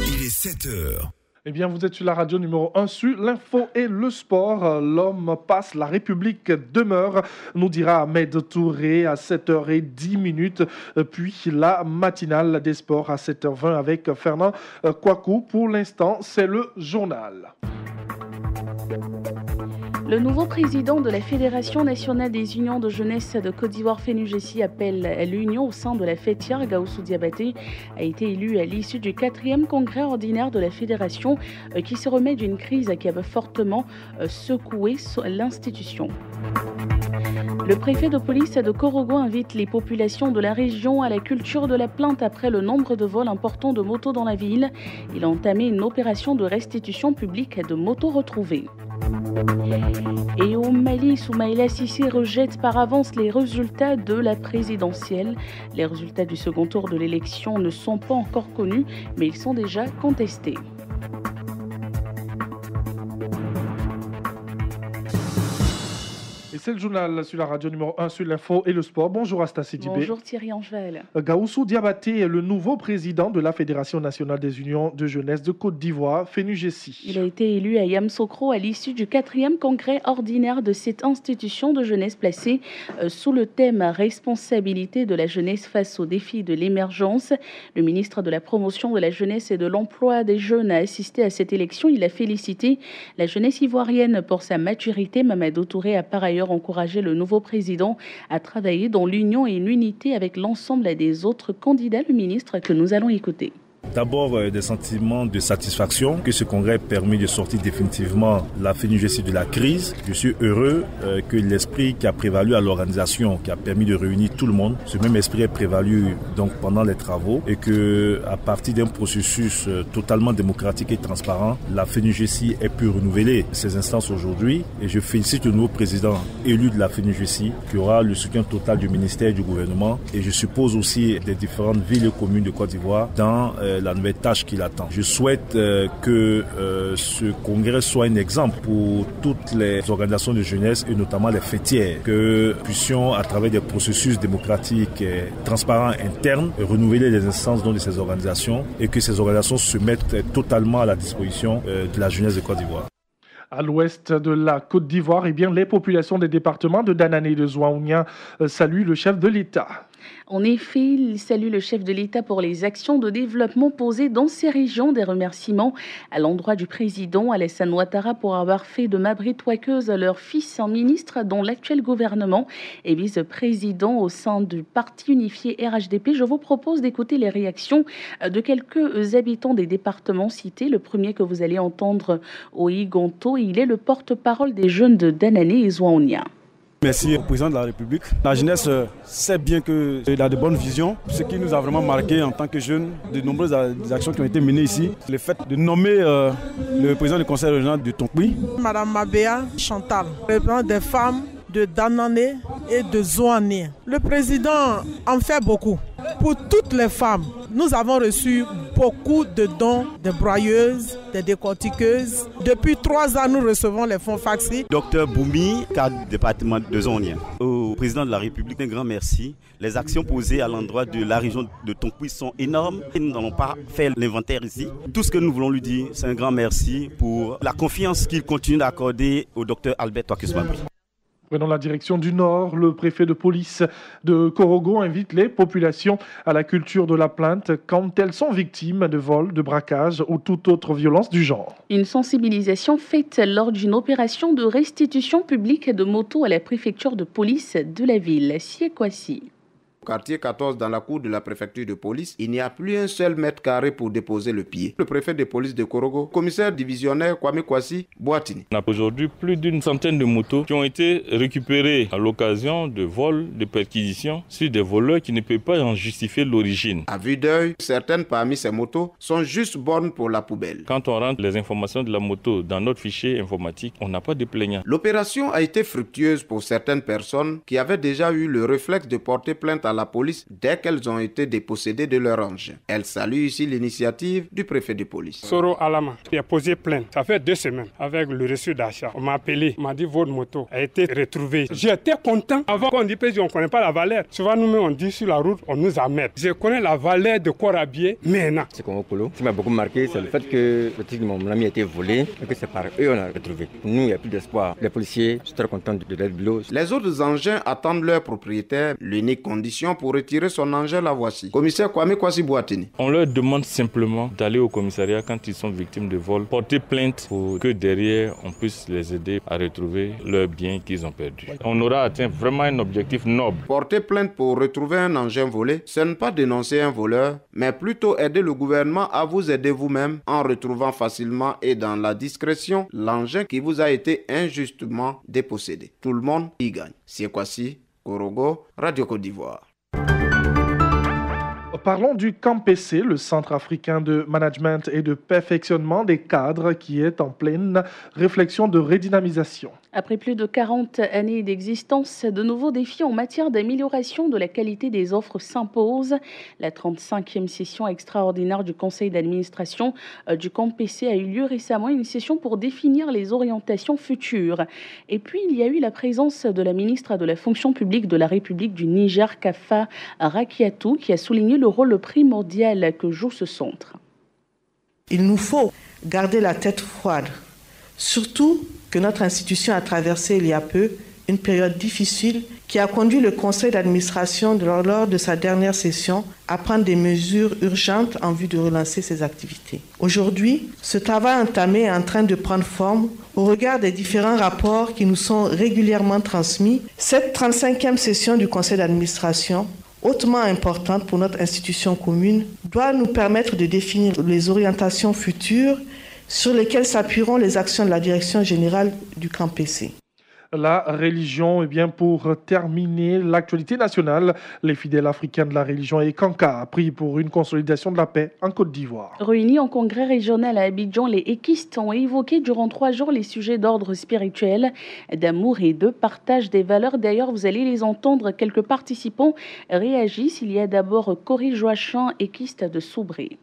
Il est 7h. Eh bien, vous êtes sur la radio numéro 1 sur l'info et le sport. L'homme passe, la République demeure, nous dira Ahmed Touré à 7h10. Puis la matinale des sports à 7h20 avec Fernand Kouakou. Pour l'instant, c'est le journal. Le nouveau président de la Fédération nationale des unions de jeunesse de Côte d'Ivoire, FENUJESI, appelle à l'union au sein de la FETIAR. Gawusu Diabaté a été élu à l'issue du 4e congrès ordinaire de la Fédération qui se remet d'une crise qui avait fortement secoué l'institution. Le préfet de police de Korogo invite les populations de la région à la culture de la plainte après le nombre de vols importants de motos dans la ville. Il a entamé une opération de restitution publique de motos retrouvées. Et au Mali, Soumaïla Cissé rejette par avance les résultats de la présidentielle. Les résultats du second tour de l'élection ne sont pas encore connus, mais ils sont déjà contestés. Et c'est le journal sur la radio numéro 1 sur l'info et le sport. Bonjour Astassi Dibé. Bonjour Thierry Angevel. Gawusu Diabaté est le nouveau président de la Fédération nationale des unions de jeunesse de Côte d'Ivoire, FENUJESI. Il a été élu à Yamoussoukro à l'issue du 4e congrès ordinaire de cette institution de jeunesse placée sous le thème Responsabilité de la jeunesse face aux défis de l'émergence. Le ministre de la Promotion de la jeunesse et de l'emploi des jeunes a assisté à cette élection. Il a félicité la jeunesse ivoirienne pour sa maturité. Mamadou Touré a par ailleurs encouragé le nouveau président à travailler dans l'union et l'unité avec l'ensemble des autres candidats. Le ministre que nous allons écouter. D'abord, des sentiments de satisfaction que ce congrès ait permis de sortir définitivement la FENUJESI de la crise. Je suis heureux que l'esprit qui a prévalu à l'organisation, qui a permis de réunir tout le monde, ce même esprit est prévalu donc pendant les travaux et que à partir d'un processus totalement démocratique et transparent, la FENUJESI ait pu renouveler ses instances aujourd'hui. Et je félicite le nouveau président élu de la FENUJESI qui aura le soutien total du ministère et du gouvernement et je suppose aussi des différentes villes et communes de Côte d'Ivoire dans la nouvelle tâche qui l'attend. Je souhaite que ce congrès soit un exemple pour toutes les organisations de jeunesse et notamment les fêtières, que puissions à travers des processus démocratiques transparents internes renouveler les instances de ces organisations et que ces organisations se mettent totalement à la disposition de la jeunesse de Côte d'Ivoire. À l'ouest de la Côte d'Ivoire, les populations des départements de Danane et de Zouaounia saluent le chef de l'État. En effet, il salue le chef de l'État pour les actions de développement posées dans ces régions. Des remerciements à l'endroit du président Alassane Ouattara pour avoir fait de Mabrit Ouakeuse leur fils en ministre dans l'actuel gouvernement et vice-président au sein du parti unifié RHDP. Je vous propose d'écouter les réactions de quelques habitants des départements cités. Le premier que vous allez entendre, Oyi Gonto, il est le porte-parole des jeunes de Danane et Zouaounia. Merci au président de la République. La jeunesse sait bien qu'il a de bonnes visions. Ce qui nous a vraiment marqué en tant que jeunes, de nombreuses actions qui ont été menées ici. Le fait de nommer le président du conseil régional de Tonkwi. Madame Mabéa Chantal, représentante des femmes de Danane et de Zouaounia. Le président en fait beaucoup. Pour toutes les femmes, nous avons reçu beaucoup de dons, des broyeuses, des décortiqueuses. Depuis 3 ans, nous recevons les fonds Faxi. Docteur Boumi, cadre du département de Zouaounia. Au président de la République, un grand merci. Les actions posées à l'endroit de la région de Tonkwi sont énormes. Et nous n'allons pas faire l'inventaire ici. Tout ce que nous voulons lui dire, c'est un grand merci pour la confiance qu'il continue d'accorder au docteur Albert Ouakeuse-Mabry. Prenons la direction du Nord. Le préfet de police de Korogo invite les populations à la culture de la plainte quand elles sont victimes de vols, de braquages ou toute autre violence du genre. Une sensibilisation faite lors d'une opération de restitution publique de motos à la préfecture de police de la ville. Siekwasi. Quartier 14 dans la cour de la préfecture de police, il n'y a plus un seul mètre carré pour déposer le pied. Le préfet de police de Korogo, commissaire divisionnaire Kwame Kwasi Boatini. On a aujourd'hui plus d'une centaine de motos qui ont été récupérées à l'occasion de vols, de perquisitions sur des voleurs qui ne peuvent pas en justifier l'origine. À vue d'œil, certaines parmi ces motos sont juste bonnes pour la poubelle. Quand on rentre les informations de la moto dans notre fichier informatique, on n'a pas de plaignant. L'opération a été fructueuse pour certaines personnes qui avaient déjà eu le réflexe de porter plainte à la police dès qu'elles ont été dépossédées de leur engin. Elle salue ici l'initiative du préfet de police. Soro Alama, qui a posé plainte. Ça fait 2 semaines avec le reçu d'achat. On m'a appelé, on m'a dit votre moto a été retrouvée. J'étais content. Avant qu'on dise on ne connaît pas la valeur. Souvent nous-mêmes on dit sur la route, on nous amène. Je connais la valeur de corps habillé maintenant. C'est Congo Polo. Ce qui m'a beaucoup marqué, c'est le fait que le titre de mon ami a été volé et que c'est par eux on a retrouvé. Pour nous, il n'y a plus d'espoir. Les policiers sont très contents de l'aide de l'eau. Les autres engins attendent leur propriétaire. L'unique condition pour retirer son engin, la voici. Commissaire Kwame Kwasi Boatini. On leur demande simplement d'aller au commissariat quand ils sont victimes de vol, porter plainte pour que derrière on puisse les aider à retrouver leurs biens qu'ils ont perdus. On aura atteint vraiment un objectif noble. Porter plainte pour retrouver un engin volé, ce n'est pas dénoncer un voleur, mais plutôt aider le gouvernement à vous aider vous-même en retrouvant facilement et dans la discrétion l'engin qui vous a été injustement dépossédé. Tout le monde y gagne. C'est Kwasi, Korogo, Radio Côte d'Ivoire. Parlons du CAMPC, le Centre africain de management et de perfectionnement des cadres qui est en pleine réflexion de redynamisation. Après plus de 40 années d'existence, de nouveaux défis en matière d'amélioration de la qualité des offres s'imposent. La 35e session extraordinaire du conseil d'administration du CAMPC a eu lieu récemment, une session pour définir les orientations futures. Et puis, il y a eu la présence de la ministre de la fonction publique de la République du Niger, Kafa Rakiatou, qui a souligné le rôle primordial que joue ce centre. Il nous faut garder la tête froide, surtout que notre institution a traversé il y a peu une période difficile qui a conduit le conseil d'administration lors de sa dernière session à prendre des mesures urgentes en vue de relancer ses activités. Aujourd'hui, ce travail entamé est en train de prendre forme au regard des différents rapports qui nous sont régulièrement transmis. Cette 35e session du conseil d'administration, hautement importante pour notre institution commune, doit nous permettre de définir les orientations futures sur lesquelles s'appuieront les actions de la direction générale du CAMPC. La religion, eh bien, pour terminer l'actualité nationale, les fidèles africains de la religion et Kanka prient pour une consolidation de la paix en Côte d'Ivoire. Réunis en congrès régional à Abidjan, les équistes ont évoqué durant 3 jours les sujets d'ordre spirituel, d'amour et de partage des valeurs. D'ailleurs, vous allez les entendre, quelques participants réagissent. Il y a d'abord Cory Joachim, équiste de Soubré.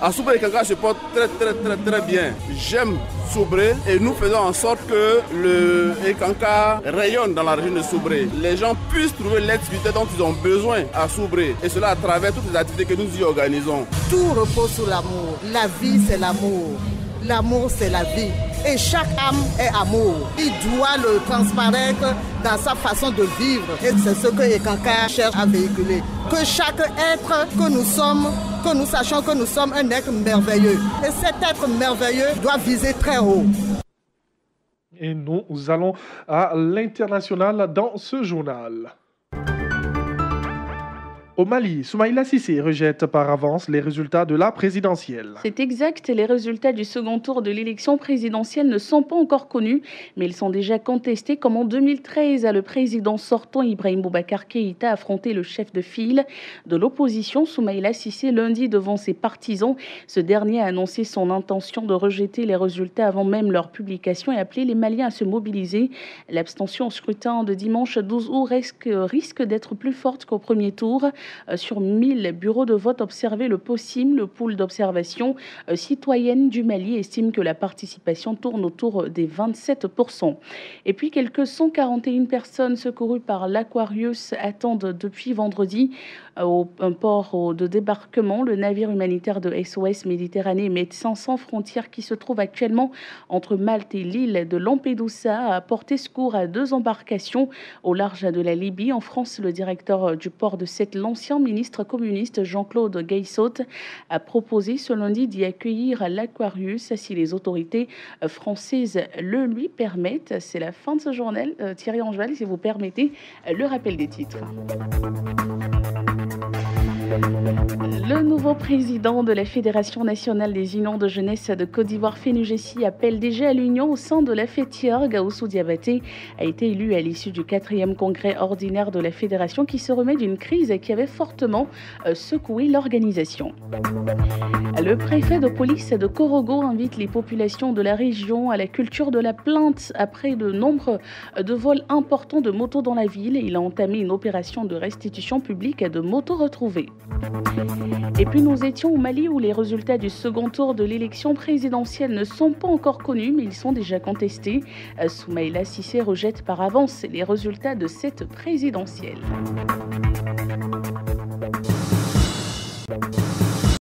À Soubré, Kanka se porte très bien. J'aime Soubré et nous faisons en sorte que le Kanka rayonne dans la région de Soubré. Les gens puissent trouver l'aide spirituelle dont ils ont besoin à Soubré. Et cela à travers toutes les activités que nous y organisons. Tout repose sur l'amour. La vie, c'est l'amour. L'amour, c'est la vie. Et chaque âme est amour. Il doit le transparaître dans sa façon de vivre. Et c'est ce que Ekanka cherche à véhiculer. Que chaque être que nous sommes, que nous sachions que nous sommes un être merveilleux. Et cet être merveilleux doit viser très haut. Et nous allons à l'international dans ce journal. Au Mali, Soumaïla Cissé rejette par avance les résultats de la présidentielle. C'est exact, les résultats du second tour de l'élection présidentielle ne sont pas encore connus, mais ils sont déjà contestés, comme en 2013, le président sortant Ibrahim Boubacar Keïta a affronté le chef de file de l'opposition, Soumaïla Cissé, lundi devant ses partisans. Ce dernier a annoncé son intention de rejeter les résultats avant même leur publication et appelé les Maliens à se mobiliser. L'abstention au scrutin de dimanche 12 août risque d'être plus forte qu'au premier tour. Sur 1000 bureaux de vote observés, le POSIM, le pôle d'observation citoyenne du Mali, estime que la participation tourne autour des 27%. Et puis, quelques 141 personnes secourues par l'Aquarius attendent depuis vendredi un port de débarquement. Le navire humanitaire de SOS Méditerranée et Médecins sans frontières, qui se trouve actuellement entre Malte et l'île de Lampedusa, a porté secours à 2 embarcations au large de la Libye. En France, le directeur du port de Sète, l'ancien ministre communiste Jean-Claude Gaïssot, a proposé ce lundi d'y accueillir l'Aquarius si les autorités françaises le lui permettent. C'est la fin de ce journal. Thierry Angeval, si vous permettez, le rappel des titres. Le nouveau président de la Fédération nationale des unions de jeunesse de Côte d'Ivoire, FENUJESI, appelle déjà à l'union au sein de la fêtière. Gaoussou Diabaté a été élu à l'issue du 4e congrès ordinaire de la Fédération qui se remet d'une crise qui avait fortement secoué l'organisation. Le préfet de police de Korogo invite les populations de la région à la culture de la plainte après de nombre de vols importants de motos dans la ville. Il a entamé une opération de restitution publique de motos retrouvées. Et puis nous étions au Mali où les résultats du second tour de l'élection présidentielle ne sont pas encore connus mais ils sont déjà contestés. Soumaïla Cissé rejette par avance les résultats de cette présidentielle.